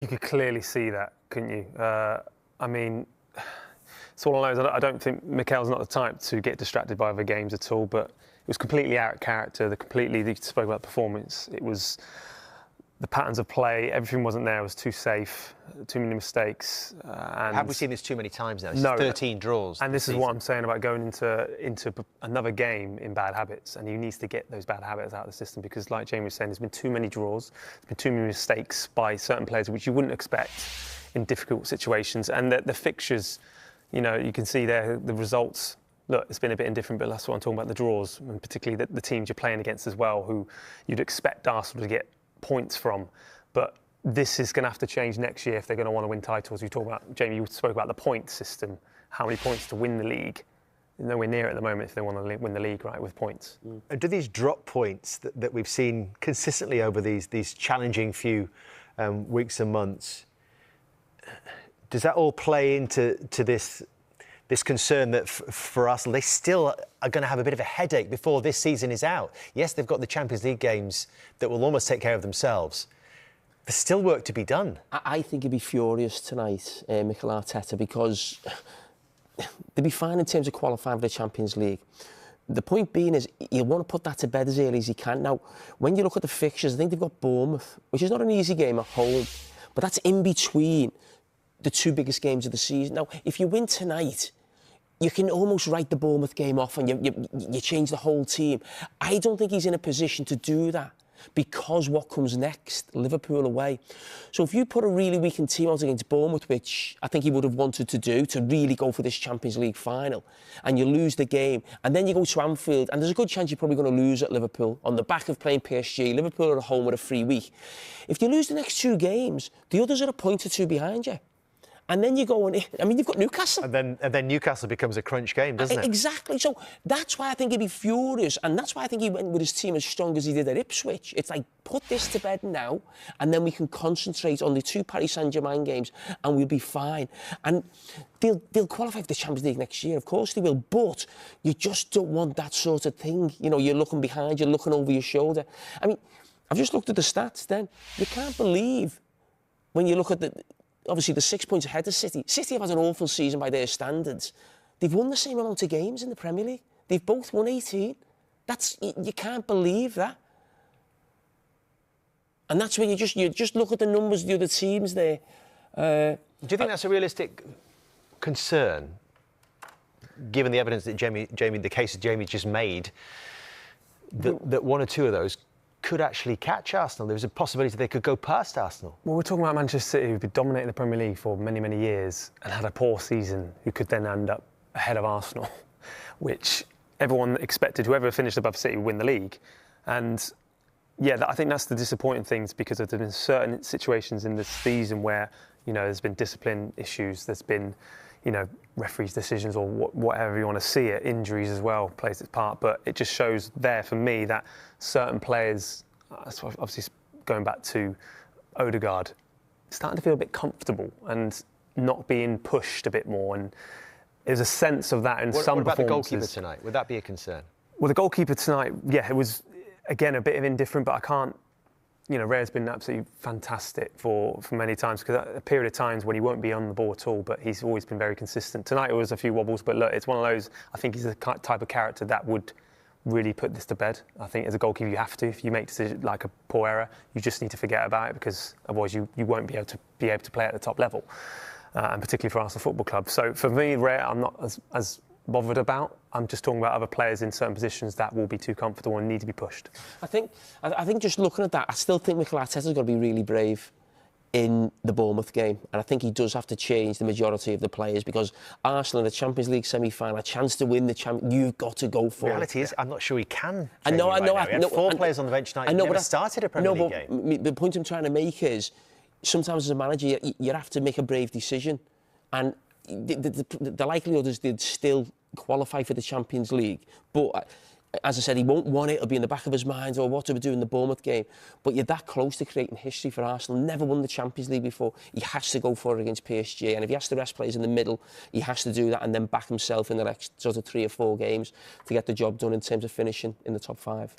You could clearly see that, couldn't you? I mean, it's all I know. I don't think Mikel's not the type to get distracted by other games at all, but it was completely out of character. You spoke about performance. It was the patterns of play. Everything wasn't there. It was too safe, too many mistakes. And have we seen this too many times now? No. 13 draws. And this is what I'm saying about going into another game in bad habits, and he needs to get those bad habits out of the system because, like Jamie was saying, there's been too many draws, there's been too many mistakes by certain players which you wouldn't expect in difficult situations. And the fixtures, you know, you can see there the results. Look, it's been a bit indifferent, but that's what I'm talking about, the draws, and particularly the teams you're playing against as well, who you'd expect Arsenal to get points from. But this is going to have to change next year if they're going to want to win titles. You talk about, Jamie, you spoke about the point system, how many points to win the league. Nowhere near at the moment if they want to win the league, right, with points. And do these drop points that we've seen consistently over these challenging few weeks and months, does that all play into this concern that for Arsenal, they still are going to have a bit of a headache before this season is out? Yes, they've got the Champions League games that will almost take care of themselves. There's still work to be done. I think he'd be furious tonight, Mikel Arteta, because they'd be fine in terms of qualifying for the Champions League. The point being is you want to put that to bed as early as you can. Now, when you look at the fixtures, I think they've got Bournemouth, which is not an easy game at home, but that's in between the two biggest games of the season. Now, if you win tonight, you can almost write the Bournemouth game off and you change the whole team. I don't think he's in a position to do that because what comes next, Liverpool away. So if you put a really weakened team out against Bournemouth, which I think he would have wanted to do, to really go for this Champions League final, and you lose the game, and then you go to Anfield, and there's a good chance you're probably going to lose at Liverpool on the back of playing PSG. Liverpool are at home with a free week. If you lose the next two games, the others are a point or two behind you. And then you go and, I mean, you've got Newcastle. And then Newcastle becomes a crunch game, doesn't it? Exactly. So that's why I think he'd be furious. And that's why I think he went with his team as strong as he did at Ipswich. It's like, put this to bed now, and then we can concentrate on the two Paris Saint-Germain games, and we'll be fine. And they'll qualify for the Champions League next year, of course they will. But you just don't want that sort of thing. You know, you're looking behind, you're looking over your shoulder. I mean, I've just looked at the stats then. You can't believe when you look at obviously, the 6 points ahead of City. City have had an awful season by their standards. They've won the same amount of games in the Premier League. They've both won 18. You can't believe that. And that's when you just look at the numbers of the other teams there. Do you think that's a realistic concern, given the evidence that the case that Jamie just made, that one or two of those could actually catch Arsenal? There's a possibility they could go past Arsenal. Well, we're talking about Manchester City, who've been dominating the Premier League for many, many years and had a poor season, who could then end up ahead of Arsenal, which everyone expected whoever finished above City would win the league. And yeah, I think that's the disappointing things, because there's been certain situations in this season where, you know, there's been discipline issues, there's been, you know, referees' decisions, or whatever you want to see it, injuries as well plays its part. But it just shows there for me that certain players, obviously going back to Odegaard, starting to feel a bit comfortable and not being pushed a bit more. And there's a sense of that in some performances. What about the goalkeeper tonight? Would that be a concern? Well, the goalkeeper tonight, yeah, it was, again, a bit of indifferent, but I can't, you know, Raya's been absolutely fantastic for many times, because a period of times when he won't be on the ball at all, but he's always been very consistent. Tonight it was a few wobbles, but look, it's one of those, I think he's the type of character that would really put this to bed. I think as a goalkeeper you have to. If you make decisions like a poor error, you just need to forget about it, because otherwise you won't be able to play at the top level, and particularly for Arsenal Football Club. So for me, Raya, I'm not as bothered about. I'm just talking about other players in certain positions that will be too comfortable and need to be pushed. I think just looking at that, I still think Mikel Arteta's got to be really brave in the Bournemouth game, and I think he does have to change the majority of the players, because Arsenal in the Champions League semi-final, a chance to win the Champions, you've got to go for it. The reality is, I'm not sure he can. I know. He had four players on the bench tonight. He never started a Premier League game. The point I'm trying to make is, sometimes as a manager, you have to make a brave decision, and the likelihood is they'd still qualify for the Champions League, but as I said, he won't want it. It'll be in the back of his mind, or what do we do in the Bournemouth game? But you're that close to creating history for Arsenal. Never won the Champions League before. He has to go for it against PSG, and if he has to rest players in the middle, he has to do that and then back himself in the next sort of 3 or 4 games to get the job done in terms of finishing in the top 5.